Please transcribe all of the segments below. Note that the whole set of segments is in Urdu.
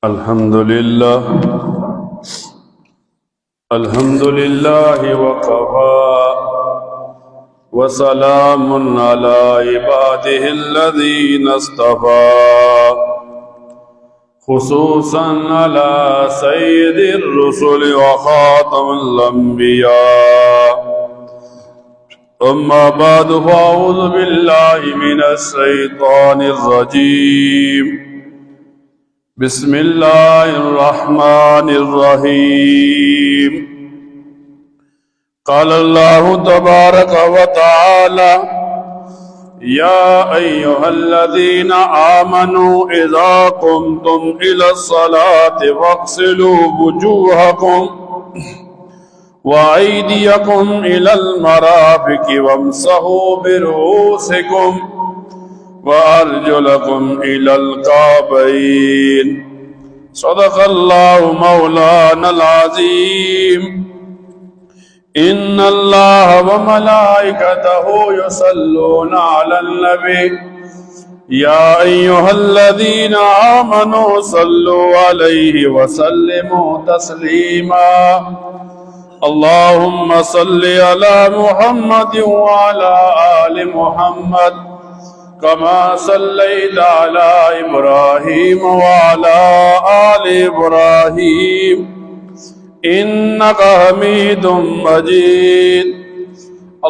الحمد لله وكفى وسلام على عباده الذين اصطفى خصوصا على سيد الرسل وخاتم الأنبياء. أما بعد فأعوذ بالله من الشيطان الرجيم. بسم الله الرحمن الرحيم. قال الله تبارك وتعالى: يا أيها الذين آمنوا إذا قمتم إلى الصلاة فاغسلوا وجوهكم وأيديكم إلى المرافق وامسحوا برؤوسكم وأرجلكم إلى الكعبين. صدق الله مولانا العظيم. إن الله وملائكته يصلون على النبي يا أيها الذين آمنوا صلوا عليه وسلموا تسليما. اللهم صل على محمد وعلى آل محمد كما صليت على إبراهيم وعلى آل إبراهيم إنك حميد مجيد.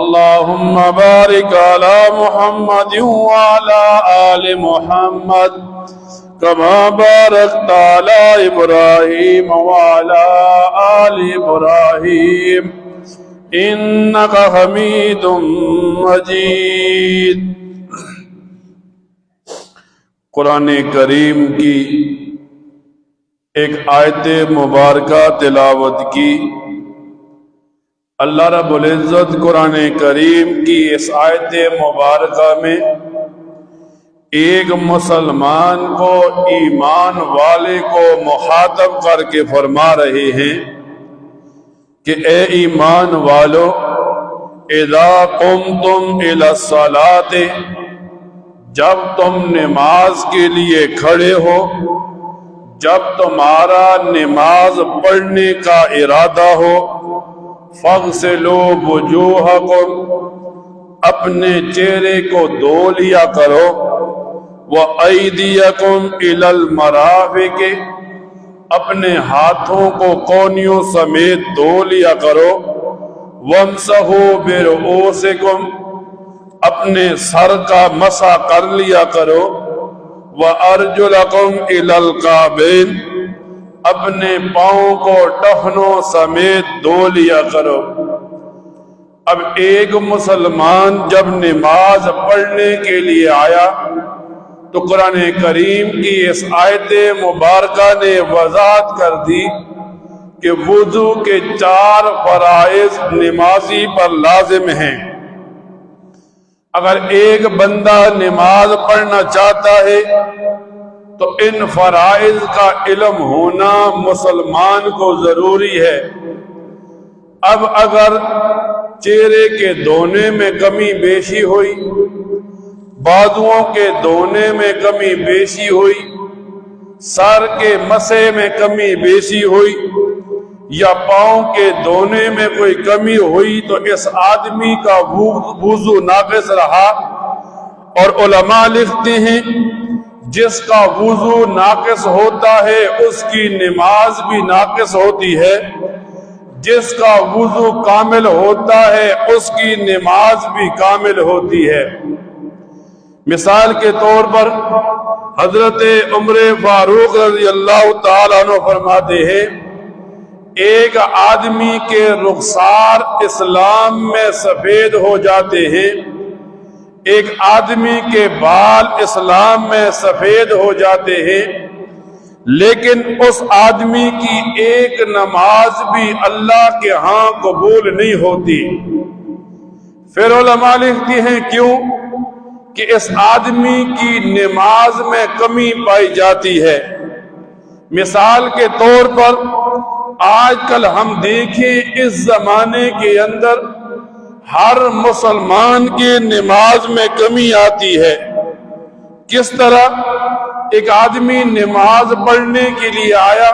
اللهم بارك على محمد وعلى آل محمد كما باركت على إبراهيم وعلى آل إبراهيم إنك حميد مجيد. قرآن کریم کی ایک آیت مبارکہ تلاوت کی. اللہ رب العزت قرآن کریم کی اس آیت مبارکہ میں ایک مسلمان کو، ایمان والے کو مخاطب کر کے فرما رہے ہیں کہ اے ایمان والو، اذا قمتم الی الصلاۃ، جب تم نماز کے لیے کھڑے ہو، جب تمہارا نماز پڑھنے کا ارادہ ہو، فاغسلوا وجوہکم، اپنے چہرے کو دھو لیا کرو، وَأَيْدِيَكُمْ إِلَى الْمَرَافِقِ، اپنے ہاتھوں کو کونیوں سمیت دھو لیا کرو، وَامْسَحُوا بِرُؤُوسِكُمْ، اپنے سر کا مسح کر لیا کرو، وَأَرْجُلَكُمْ إِلَى الْكَعْبَيْنِ، اپنے پاؤں کو ٹخنوں سمیت دھو لیا کرو. اب ایک مسلمان جب نماز پڑھنے کے لیے آیا تو قرآن کریم کی اس آیت مبارکہ نے وضاحت کر دی کہ وضو کے 4 فرائض نمازی پر لازم ہیں. اگر ایک بندہ نماز پڑھنا چاہتا ہے تو ان فرائض کا علم ہونا مسلمان کو ضروری ہے. اب اگر چہرے کے دھونے میں کمی بیشی ہوئی، بازوؤں کے دھونے میں کمی بیشی ہوئی، سر کے مسح میں کمی بیشی ہوئی، یا پاؤں کے دھونے میں کوئی کمی ہوئی تو اس آدمی کا وضو ناقص رہا. اور علماء لکھتے ہیں جس کا وضو ناقص ہوتا ہے اس کی نماز بھی ناقص ہوتی ہے، جس کا وضو کامل ہوتا ہے اس کی نماز بھی کامل ہوتی ہے. مثال کے طور پر حضرت عمر فاروق رضی اللہ تعالیٰ عنہ فرماتے ہیں، ایک آدمی کے رخسار اسلام میں سفید ہو جاتے ہیں، ایک آدمی کے بال اسلام میں سفید ہو جاتے ہیں، لیکن اس آدمی کی ایک نماز بھی اللہ کے ہاں قبول نہیں ہوتی. پھر علماء لکھتے ہیں کیوں؟ کہ اس آدمی کی نماز میں کمی پائی جاتی ہے. مثال کے طور پر آج کل ہم دیکھیں اس زمانے کے اندر ہر مسلمان کی نماز میں کمی آتی ہے. کس طرح ایک آدمی نماز پڑھنے کے لیے آیا،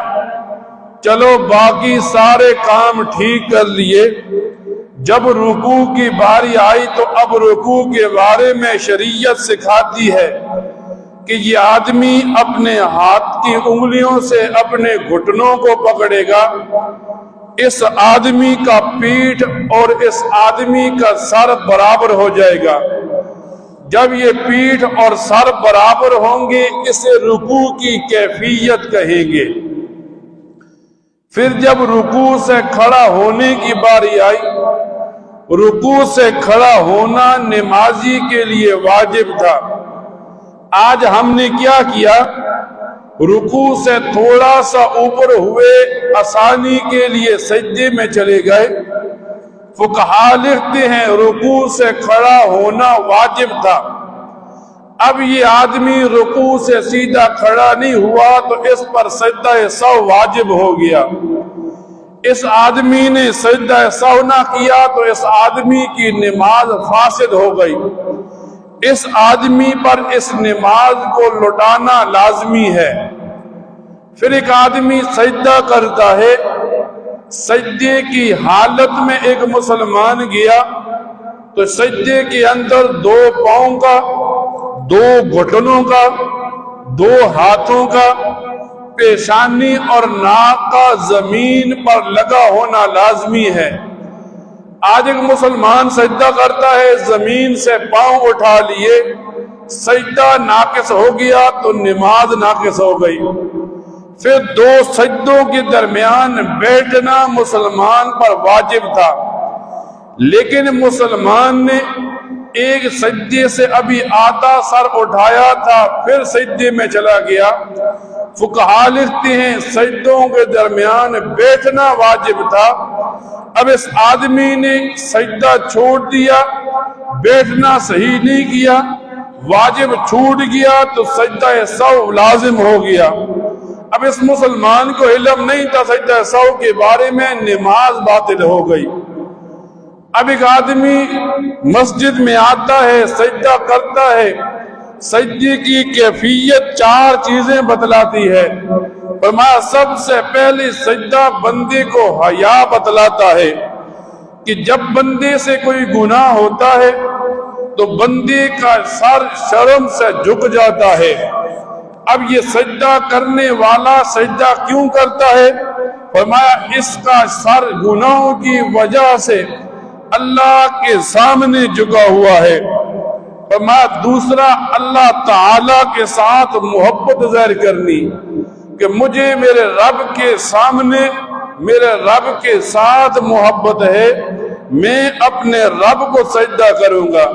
چلو باقی سارے کام ٹھیک کر لیے، جب رکوع کی باری آئی تو اب رکوع کے بارے میں شریعت سکھاتی ہے کہ یہ آدمی اپنے ہاتھ کی انگلیوں سے اپنے گھٹنوں کو پکڑے گا، اس آدمی کا پیٹھ اور اس آدمی کا سر برابر ہو جائے گا۔ جب یہ پیٹھ اور سر برابر ہوں گے اسے رکوع کی کیفیت کہیں گے۔ پھر جب رکوع سے کھڑا ہونے کی باری آئی، رکوع سے کھڑا ہونا نمازی کے لیے واجب تھا۔ آج ہم نے کیا کیا؟ رکوع سے تھوڑا سا اوپر ہوئے، آسانی کے لیے سجدے میں چلے گئے۔ فقہا لکھتے ہیں رکوع سے کھڑا ہونا واجب تھا، اب یہ آدمی رکوع سے سیدھا کھڑا نہیں ہوا تو اس پر سجدہ سہو واجب ہو گیا۔ اس آدمی نے سجدہ سہو نہ کیا تو اس آدمی کی نماز فاسد ہو گئی، اس آدمی پر اس نماز کو لوٹانا لازمی ہے۔ پھر ایک آدمی سجدہ کرتا ہے، سجدے کی حالت میں ایک مسلمان گیا تو سجدے کے اندر 2 پاؤں کا، 2 گھٹنوں کا، 2 ہاتھوں کا، پیشانی اور ناک کا زمین پر لگا ہونا لازمی ہے۔ آج ایک مسلمان سجدہ کرتا ہے، زمین سے پاؤں اٹھا لیے، سجدہ ناقص ہو گیا تو نماز ناقص ہو گئی۔ پھر 2 سجدوں کے درمیان بیٹھنا مسلمان پر واجب تھا، لیکن مسلمان نے ایک سجدے سے ابھی آدھا سر اٹھایا تھا، پھر سجدے میں چلا گیا۔ فقہا لکھتے ہیں سجدوں کے درمیان بیٹھنا واجب تھا، اب اس آدمی نے سجدہ چھوڑ دیا، بیٹھنا صحیح نہیں کیا، واجب چھوٹ گیا تو سجدہ سہو لازم ہو گیا۔ اب اس مسلمان کو علم نہیں تھا سجدہ سہو کے بارے میں، نماز باطل ہو گئی۔ اب ایک آدمی مسجد میں آتا ہے، سجدہ کرتا ہے، سجدے کی کیفیت 4 چیزیں بتلاتی ہے۔ فرمایا سب سے پہلے سجدہ بندے کو حیا بتلاتا ہے کہ جب بندے سے کوئی گناہ ہوتا ہے تو بندے کا سر شرم سے جھک جاتا ہے۔ اب یہ سجدہ کرنے والا سجدہ کیوں کرتا ہے؟ فرمایا اس کا سر گناہوں کی وجہ سے اللہ کے سامنے جھکا ہوا ہے۔ فرمایا دوسرا اللہ تعالی کے ساتھ محبت ظاہر کرنی کہ مجھے میرے رب کے سامنے میرے رب کے ساتھ محبت ہے، میں اپنے رب کو سجدہ کروں گا۔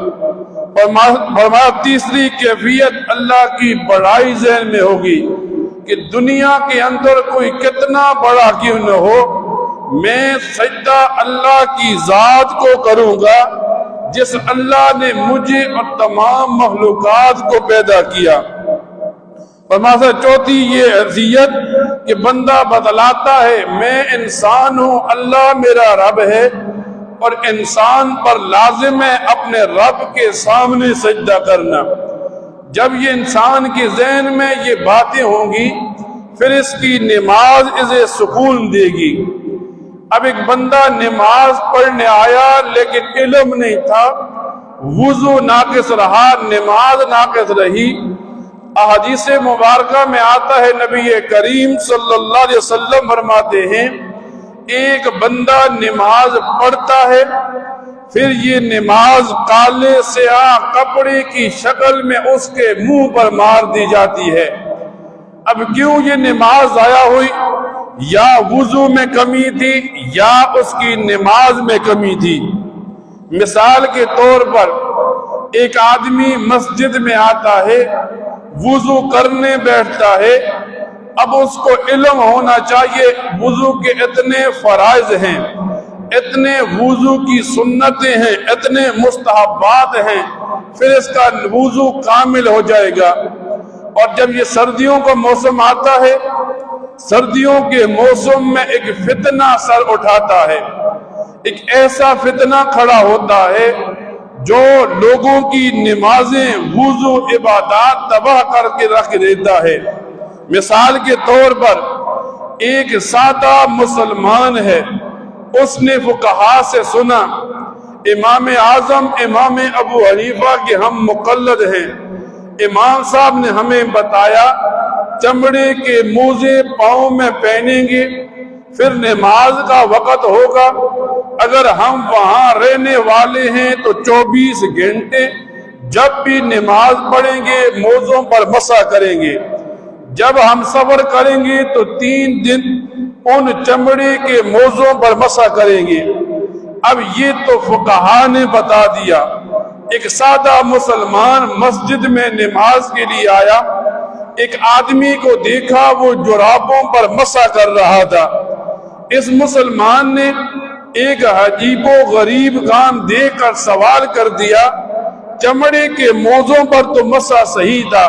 فرمایا تیسری کیفیت اللہ کی بڑائی ذہن میں ہوگی کہ دنیا کے اندر کوئی کتنا بڑا کیوں نہ ہو، میں سجدہ اللہ کی ذات کو کروں گا جس اللہ نے مجھے اور تمام مخلوقات کو پیدا کیا۔ فرمایا چوتھی یہ حیثیت کہ بندہ بتلاتا ہے میں انسان ہوں، اللہ میرا رب ہے، اور انسان پر لازم ہے اپنے رب کے سامنے سجدہ کرنا۔ جب یہ انسان کے ذہن میں یہ باتیں ہوں گی پھر اس کی نماز اسے سکون دے گی۔ اب ایک بندہ نماز پڑھنے آیا لیکن علم نہیں تھا، وضو ناقص رہا، نماز ناقص رہی۔ احادیث مبارکہ میں آتا ہے نبی کریم صلی اللہ علیہ وسلم فرماتے ہیں ایک بندہ نماز پڑھتا ہے، پھر یہ نماز کالے سیاہ کپڑے کی شکل میں اس کے منہ پر مار دی جاتی ہے۔ اب کیوں یہ نماز ضائع ہوئی؟ یا وضو میں کمی تھی یا اس کی نماز میں کمی تھی۔ مثال کے طور پر ایک آدمی مسجد میں آتا ہے، وضو کرنے بیٹھتا ہے، اب اس کو علم ہونا چاہیے وضو کے اتنے فرائض ہیں، اتنے وضو کی سنتیں ہیں، اتنے مستحبات ہیں، پھر اس کا وضو کامل ہو جائے گا۔ اور جب یہ سردیوں کا موسم آتا ہے، سردیوں کے موسم میں ایک فتنہ سر اٹھاتا ہے، ایک ایسا فتنہ کھڑا ہوتا ہے جو لوگوں کی نمازیں وضو عبادات تباہ کر کے رکھ دیتا ہے۔ مثال کے طور پر ایک سادہ مسلمان ہے، اس نے فقہا سے سنا امام اعظم امام ابو حنیفہ کے ہم مقلد ہیں، امام صاحب نے ہمیں بتایا چمڑے کے موزے پاؤں میں پہنیں گے، پھر نماز کا وقت ہوگا، اگر ہم وہاں رہنے والے ہیں تو 24 گھنٹے جب بھی نماز پڑھیں گے موزوں پر مسح کریں گے، جب ہم سفر کریں گے تو 3 دن ان چمڑے کے موزوں پر مسح کریں گے۔ اب یہ تو فقہا نے بتا دیا، ایک سادہ مسلمان مسجد میں نماز کے لیے آیا، ایک آدمی کو دیکھا وہ جرابوں پر مسح کر رہا تھا، اس مسلمان نے ایک عجیب و غریب کام دیکھ کر سوال کر دیا، چمڑے کے موزوں پر تو مسح صحیح تھا،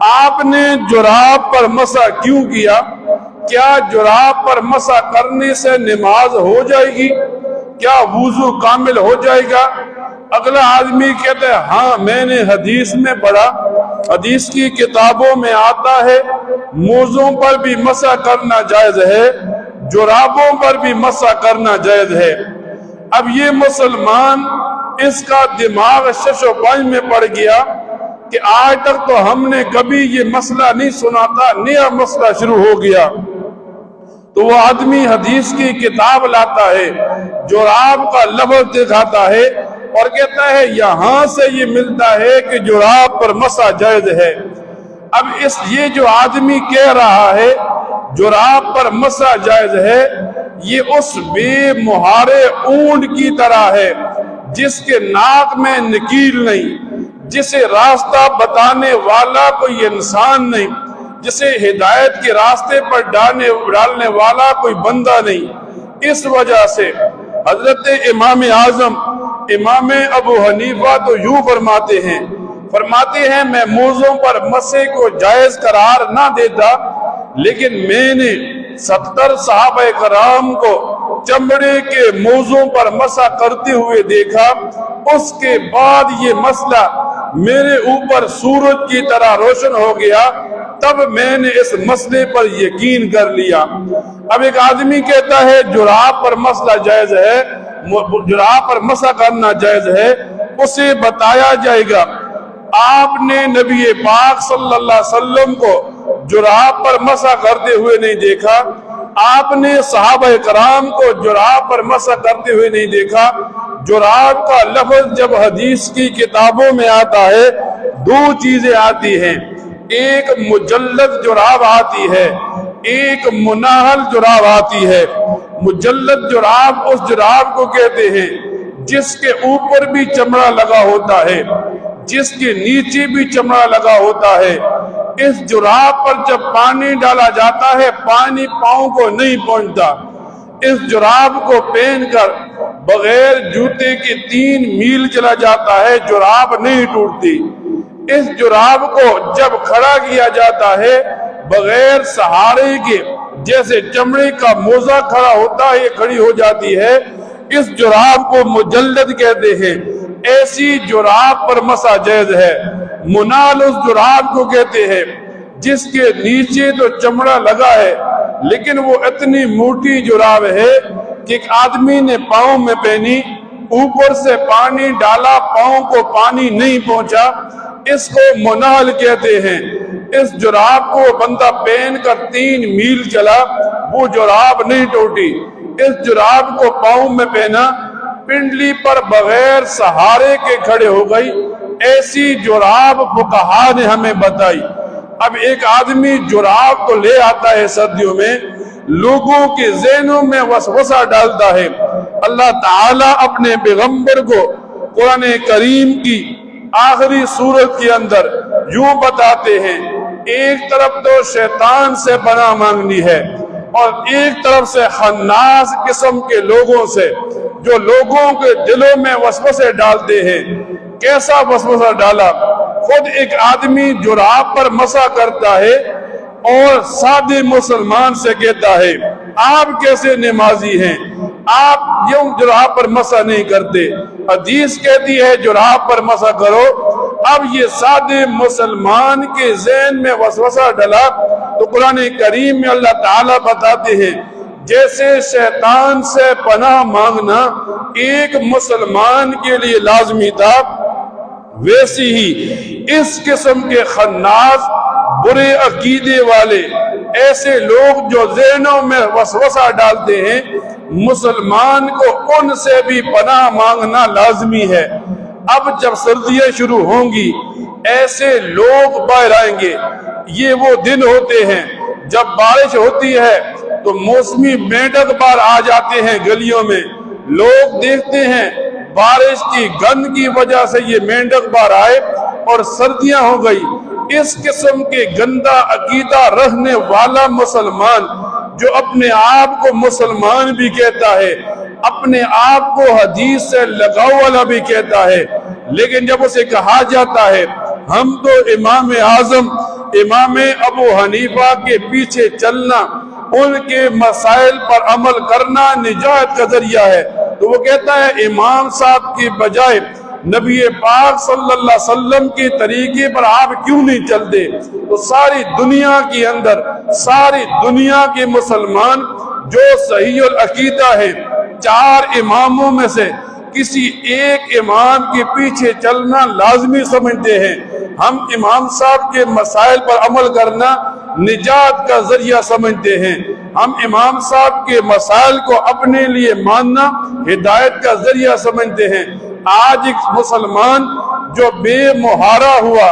آپ نے جراب پر مسح کیوں کیا؟ کیا جراب پر مسح کرنے سے نماز ہو جائے گی؟ کیا وضو کامل ہو جائے گا؟ اگلا آدمی کہتا ہے ہاں میں نے حدیث میں پڑھا، حدیث کی کتابوں میں آتا ہے موزوں پر بھی مسح کرنا جائز ہے، جرابوں پر بھی مسح کرنا جائز ہے۔ اب یہ مسلمان اس کا دماغ شش و پنج میں پڑ گیا کہ آج تک تو ہم نے کبھی یہ مسئلہ نہیں سنا تھا، نیا مسئلہ شروع ہو گیا۔ تو وہ آدمی حدیث کی کتاب لاتا ہے، جراب کا لفظ دکھاتا ہے اور کہتا ہے یہاں سے یہ ملتا ہے کہ جراب پر مسح جائز ہے۔ اب یہ جو آدمی کہہ رہا ہے جراب پر مسح جائز ہے، یہ اس بے مہارے اونٹ کی طرح ہے جس کے ناک میں نکیل نہیں، جسے راستہ بتانے والا کوئی انسان نہیں، جسے ہدایت کے راستے پر ڈالنے والا کوئی بندہ نہیں۔ اس وجہ سے حضرت امام اعظم امام ابو حنیفہ تو یوں فرماتے ہیں میں موزوں پر مسح کو جائز قرار نہ دیتا، لیکن میں نے 70 صحابہ کرام کو چمڑے کے موزوں پر مسح کرتے ہوئے دیکھا، اس کے بعد یہ مسئلہ میرے اوپر سورج کی طرح روشن ہو گیا، تب میں نے اس مسئلے پر یقین کر لیا۔ اب ایک آدمی کہتا ہے جراب پر مسح جائز ہے، جراب پر مسح کرنا جائز ہے، اسے بتایا جائے گا آپ نے نبی پاک صلی اللہ علیہ وسلم کو جراب پر مسح کرتے ہوئے نہیں دیکھا، آپ نے صحابہ کرام کو جراب پر مسح کرتے ہوئے نہیں دیکھا۔ جراب کا لفظ جب حدیث کی کتابوں میں آتا ہے 2 چیزیں آتی ہیں، ایک مجلد جراب آتی ہے، ایک مناہل جراب آتی ہے۔ مجلد جراب اس جراب کو کہتے ہیں جس کے اوپر بھی چمڑا لگا ہوتا ہے، جس کے نیچے بھی چمڑا لگا ہوتا ہے۔ اس جراب پر جب پانی ڈالا جاتا ہے پانی پاؤں کو نہیں پہنچتا، اس جراب کو پہن کر بغیر جوتے کے 3 میل چلا جاتا ہے، جراب نہیں ٹوٹتی۔ اس جراب کو جب کھڑا کیا جاتا ہے بغیر سہارے کے، جیسے چمڑے کا موزہ کھڑا ہوتا ہے یہ کھڑی ہو جاتی ہے، اس جراب کو مجلد کہتے ہیں۔ ایسی جراب پر مسح جائز ہے۔ منال اس جراب کو کہتے ہیں جس کے نیچے تو چمڑا لگا ہے لیکن وہ اتنی موٹی جراب ہے کہ ایک آدمی نے پاؤں میں پہنی، اوپر سے پانی ڈالا پاؤں کو پانی نہیں پہنچا، اس کو منال کہتے ہیں۔ اس جراب کو بندہ پہن کر 3 میل چلا، وہ جراب نہیں ٹوٹی۔ اس جراب کو پاؤں میں پہنا، پنڈلی پر بغیر سہارے کے کھڑے ہو گئی، ایسی جراب فقہا نے ہمیں بتائی۔ اب ایک آدمی جراب کو لے آتا ہے سردیوں میں، لوگوں کے ذہنوں میں وسوسہ ڈالتا ہے۔ اللہ تعالیٰ اپنے پیغمبر کو قرآن کریم کی آخری سورت کے اندر یوں بتاتے ہیں، ایک طرف تو شیطان سے پناہ مانگنی ہے اور ایک طرف سے خناس قسم کے لوگوں سے جو لوگوں کے دلوں میں وسوسے ڈالتے ہیں۔ کیسا وسوسہ ڈالا؟ خود ایک آدمی جراب پر مسح کرتا ہے اور سادے مسلمان سے کہتا ہے آپ کیسے نمازی ہیں، آپ یوں جراب پر مسح نہیں کرتے، حدیث کہتی ہے جراب پر مسح کرو۔ اب یہ سادے مسلمان کے ذہن میں وسوسہ ڈلا تو قرآن کریم میں اللہ تعالیٰ بتاتے ہیں جیسے شیطان سے پناہ مانگنا ایک مسلمان کے لیے لازمی تھا، ویسی ہی اس قسم کے خناس برے عقیدے والے ایسے لوگ جو ذہنوں میں وسوسہ ڈالتے ہیں، مسلمان کو ان سے بھی پناہ مانگنا لازمی ہے۔ اب جب سردیاں شروع ہوں گی ایسے لوگ باہر آئیں گے۔ یہ وہ دن ہوتے ہیں جب بارش ہوتی ہے تو موسمی مینڈک باہر آ جاتے ہیں گلیوں میں، لوگ دیکھتے ہیں بارش کی گند کی وجہ سے یہ مینڈک باہر آئے اور سردیاں ہو گئی۔ اس قسم کے گندا عقیدہ رکھنے والا مسلمان جو اپنے آپ کو مسلمان بھی کہتا ہے، اپنے آپ کو حدیث سے لگاؤ والا بھی کہتا ہے، لیکن جب اسے کہا جاتا ہے ہم تو امام اعظم امام ابو حنیفہ کے پیچھے چلنا، ان کے مسائل پر عمل کرنا نجات کا ذریعہ ہے، تو وہ کہتا ہے امام صاحب کی بجائے نبی پاک صلی اللہ علیہ وسلم کے طریقے پر آپ کیوں نہیں چلتے؟ تو ساری دنیا کے اندر ساری دنیا کے مسلمان جو صحیح العقیدہ ہے، چار اماموں میں سے کسی ایک امام کے پیچھے چلنا لازمی سمجھتے ہیں۔ ہم امام صاحب کے مسائل پر عمل کرنا نجات کا ذریعہ سمجھتے ہیں، ہم امام صاحب کے مسائل کو اپنے لیے ماننا ہدایت کا ذریعہ سمجھتے ہیں۔ آج ایک مسلمان جو بے مہارا ہوا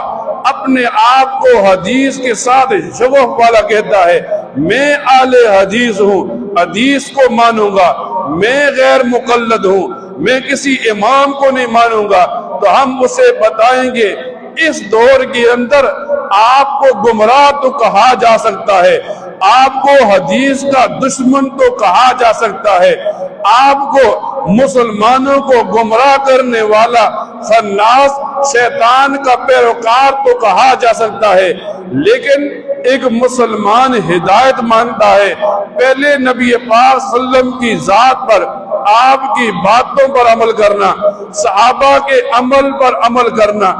اپنے آپ کو حدیث کے ساتھ شغف والا کہتا ہے، میں اہل حدیث ہوں، حدیث کو مانوں گا، میں غیر مقلد ہوں، میں کسی امام کو نہیں مانوں گا، تو ہم اسے بتائیں گے اس دور کے اندر آپ کو گمراہ تو کہا جا سکتا ہے، آپ کو حدیث کا دشمن تو کہا جا سکتا ہے، آپ کو مسلمانوں کو گمراہ کرنے والا خناس شیطان کا پیروکار تو کہا جا سکتا ہے، لیکن ایک مسلمان ہدایت مانتا ہے پہلے نبی پاک صلی اللہ علیہ وسلم کی ذات پر، آپ کی باتوں پر عمل کرنا، صحابہ کے عمل پر عمل کرنا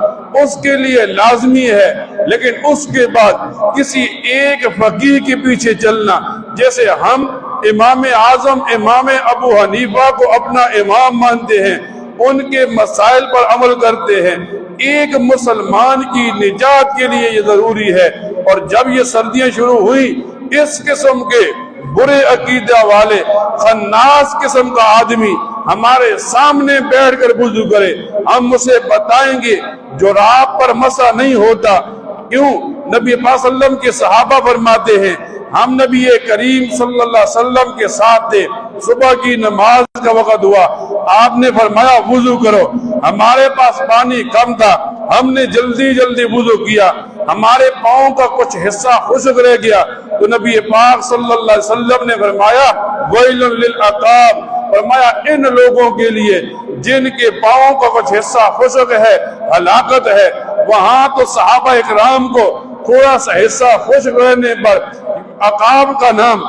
اس کے لیے لازمی ہے، لیکن اس کے بعد کسی ایک فقیہ کے پیچھے چلنا، جیسے ہم امام اعظم امام ابو حنیفہ کو اپنا امام مانتے ہیں، ان کے مسائل پر عمل کرتے ہیں، ایک مسلمان کی نجات کے لیے یہ ضروری ہے۔ اور جب یہ سردیاں شروع ہوئی، اس قسم کے برے عقیدہ والے خناس قسم کا آدمی ہمارے سامنے بیٹھ کر وضو کرے، ہم اسے بتائیں گے جراب پر مسح نہیں ہوتا۔ کیوں؟ نبی پاک صلی اللہ علیہ وسلم کے صحابہ فرماتے ہیں ہم نبی کریم صلی اللہ علیہ وسلم کے ساتھ تھے، صبح کی نماز کا وقت ہوا، آپ نے فرمایا وضو کرو، ہمارے پاس پانی کم تھا، ہم نے جلدی جلدی وضو کیا، ہمارے پاؤں کا کچھ حصہ خشک رہ گیا، تو نبی پاک صلی اللہ علیہ وسلم نے فرمایا ویل للعقاب، فرمایا ان لوگوں کے لیے جن کے پاؤں کا کچھ حصہ خشک ہے، ہلاکت ہے۔ وہاں تو صحابہ اکرام کو تھوڑا سا حصہ خشک رہنے پر عقاب کا نام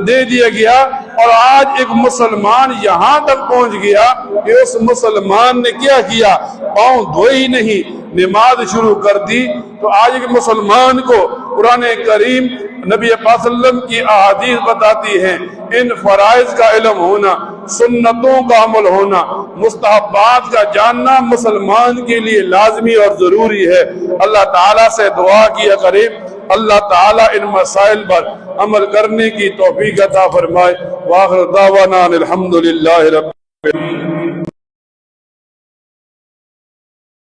دے دیا گیا، اور آج ایک مسلمان یہاں تک پہنچ گیا کہ اس مسلمان نے کیا کیا؟ پاؤں دھوئے ہی نہیں، نماز شروع کر دی۔ تو آج ایک مسلمان کو قرآن کریم نبی پاک صلی اللہ علیہ وسلم کی احادیث بتاتی ہیں، ان فرائض کا علم ہونا، سنتوں کا عمل ہونا، مستحبات کا جاننا مسلمان کے لیے لازمی اور ضروری ہے۔ اللہ تعالیٰ سے دعا کیا کرے اللہ تعالیٰ ان مسائل پر عمل کرنے کی توفیق عطا فرمائے۔ وآخر دعوانا الحمدللہ رب